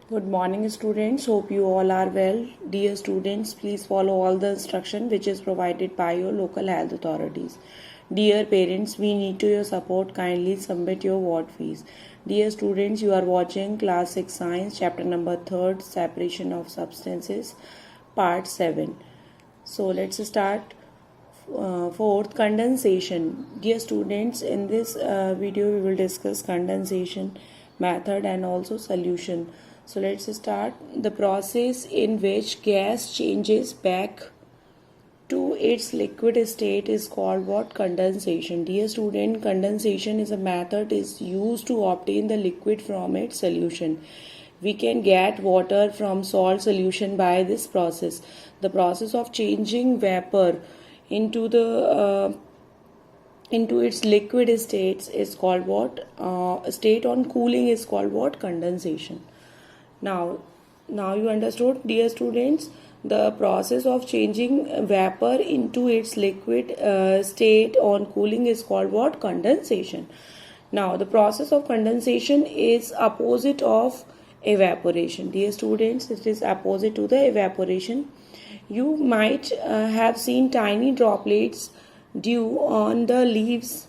Good morning, students. Hope you all are well. Dear students, please follow all the instruction which is provided by your local health authorities. Dear parents, we need to your support. Kindly submit your ward fees. Dear students, you are watching class 6 science chapter number 3rd, separation of substances, part 7. So let's start. Fourth, condensation. Dear students, in this video we will discuss condensation method and also solution. So let's start. The process in which gas changes back to its liquid state is called what? Condensation. Dear student, condensation is a method is used to obtain the liquid from its solution. We can get water from salt solution by this process. The process of changing vapor into its liquid states is called what? State on cooling is called what? Condensation. Now you understood, dear students, the process of changing vapor into its liquid state on cooling is called what? Condensation. Now the process of condensation is opposite of evaporation. Dear students, it is opposite to the evaporation. You might have seen tiny droplets dew on the leaves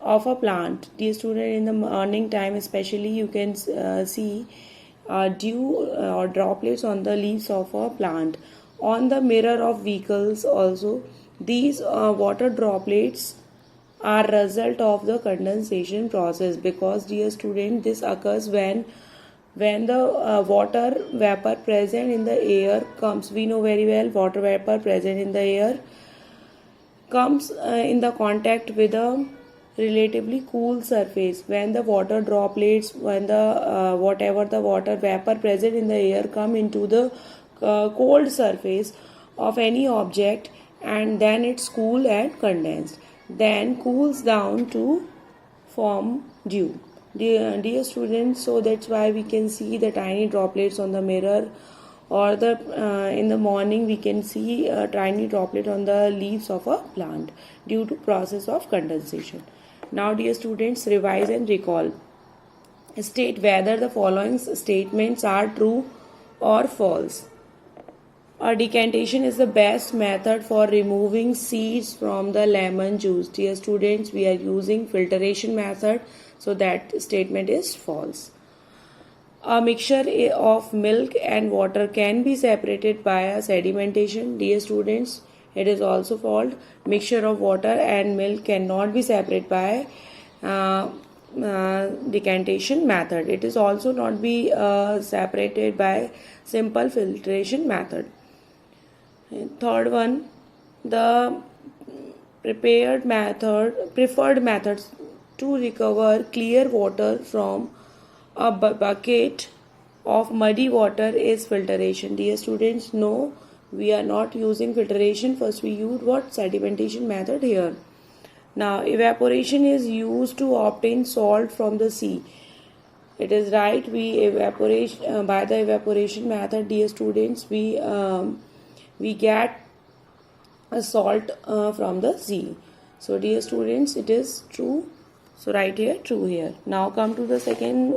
of a plant. Dear student, in the morning time especially you can see dew or droplets on the leaves of a plant. On the mirror of vehicles also, these water droplets are result of the condensation process, because dear student, this occurs when the water vapor present in the air comes. We know very well water vapor present in the air comes in the contact with a relatively cool surface. When the water droplets, when the whatever the water vapor present in the air come into the cold surface of any object, and then it's cool and condensed, then cools down to form dew. Dear students, so that's why we can see the tiny droplets on the mirror, or the in the morning we can see a tiny droplet on the leaves of a plant due to process of condensation. Now dear students, revise and recall. State whether the following statements are true or false. A decantation is the best method for removing seeds from the lemon juice. Dear students, we are using filtration method, so that statement is false. A mixture of milk and water can be separated by a sedimentation. Dear students, it is also false. Mixture of water and milk cannot be separated by decantation method. It is also not be separated by simple filtration method. Third one, the preferred method to recover clear water from a bucket of muddy water is filtration. Dear students, no, we are not using filtration. First we use what? Sedimentation method here. Now evaporation is used to obtain salt from the sea. It is right, we evaporate by the evaporation method. Dear students, we get a salt from the sea. So dear students, it is true. So write here true here. Now come to the second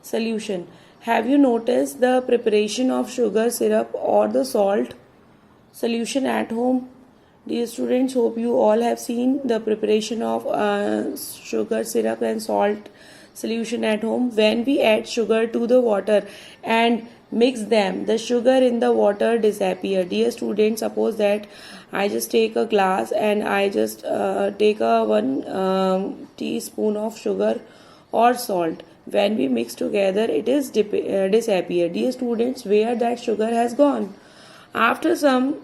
solution. Have you noticed the preparation of sugar syrup or the salt solution at home? Dear students, hope you all have seen the preparation of sugar syrup and salt solution at home. When we add sugar to the water and mix them, the sugar in the water disappear. Dear students, suppose that I just take a glass and I just take a 1 teaspoon of sugar or salt. When we mix together, it is disappear. Dear students, where that sugar has gone? After some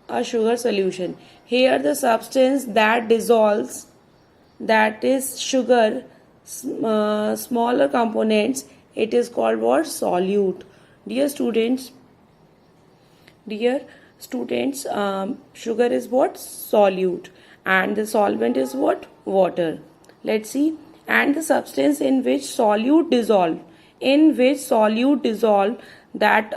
a sugar solution, here the substance that dissolves, that is sugar, smaller components, it is called what? Solute. Dear students, sugar is what? Solute, and the solvent is what? Water. Let's see. And the substance in which solute dissolve, that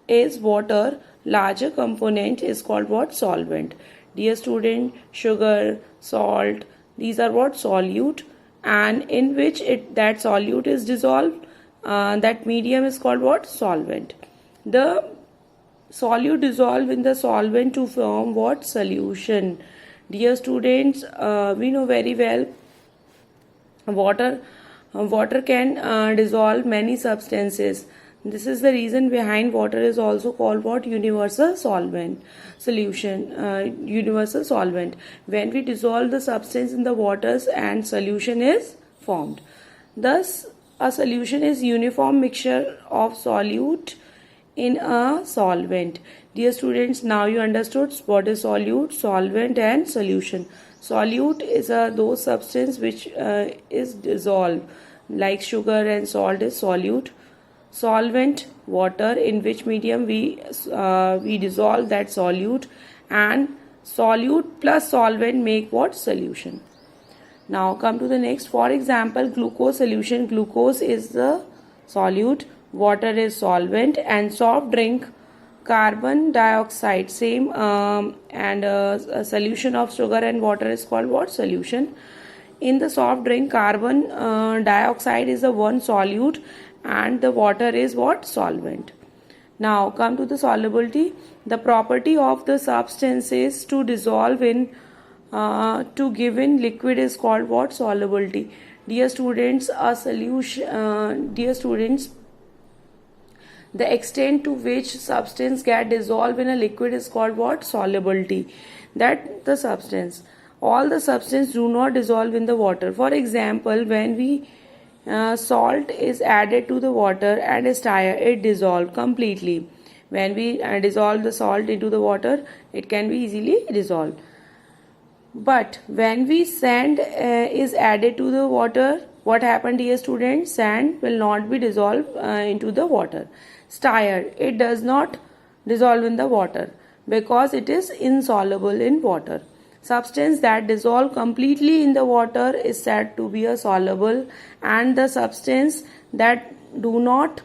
is water. Larger component is called what? Solvent. Dear student, sugar, salt, these are what? Solute. And in which that solute is dissolved, that medium is called what? Solvent. The solute dissolve in the solvent to form what? Solution. Dear students, we know very well water can dissolve many substances. This is the reason behind water is also called what? Universal solvent. Solution, universal solvent. When we dissolve the substance in the waters and solution is formed. Thus, a solution is uniform mixture of solute in a solvent. Dear students, now you understood what is solute, solvent and solution. Solute is those substance which is dissolved, like sugar and salt is solute. Solvent, water, in which medium we dissolve that solute, and solute plus solvent make what? Solution. Now come to the next. For example, glucose solution. Glucose is the solute, water is solvent, and soft drink carbon dioxide same, and a solution of sugar and water is called what? Solution. In the soft drink, carbon dioxide is the one solute and the water is what? Solvent. Now come to the solubility. The property of the substances to dissolve in to given liquid is called what? Solubility. Dear students, a solution, dear students, the extent to which substance get dissolved in a liquid is called what? Solubility. That the substance, all the substance do not dissolve in the water. For example, when we salt is added to the water and is stirred, it dissolved completely. When we dissolve the salt into the water, it can be easily dissolved. But when we sand is added to the water, what happened, dear students? Sand will not be dissolved into the water. Stirred, it does not dissolve in the water because it is insoluble in water. Substance that dissolve completely in the water is said to be a soluble, and the substance that do not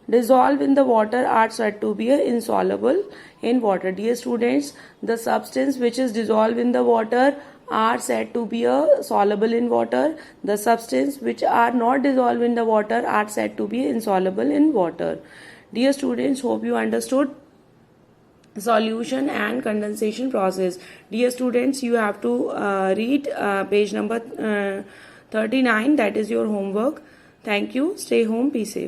dissolve in the water are said to be insoluble in water. Dear students, the substance which is dissolved in the water are said to be soluble in water. The substance which are not dissolved in the water are said to be insoluble in water. Dear students, hope you understood solution and condensation process. Dear students, you have to read page number 39. That is your homework. Thank you. Stay home. Be safe.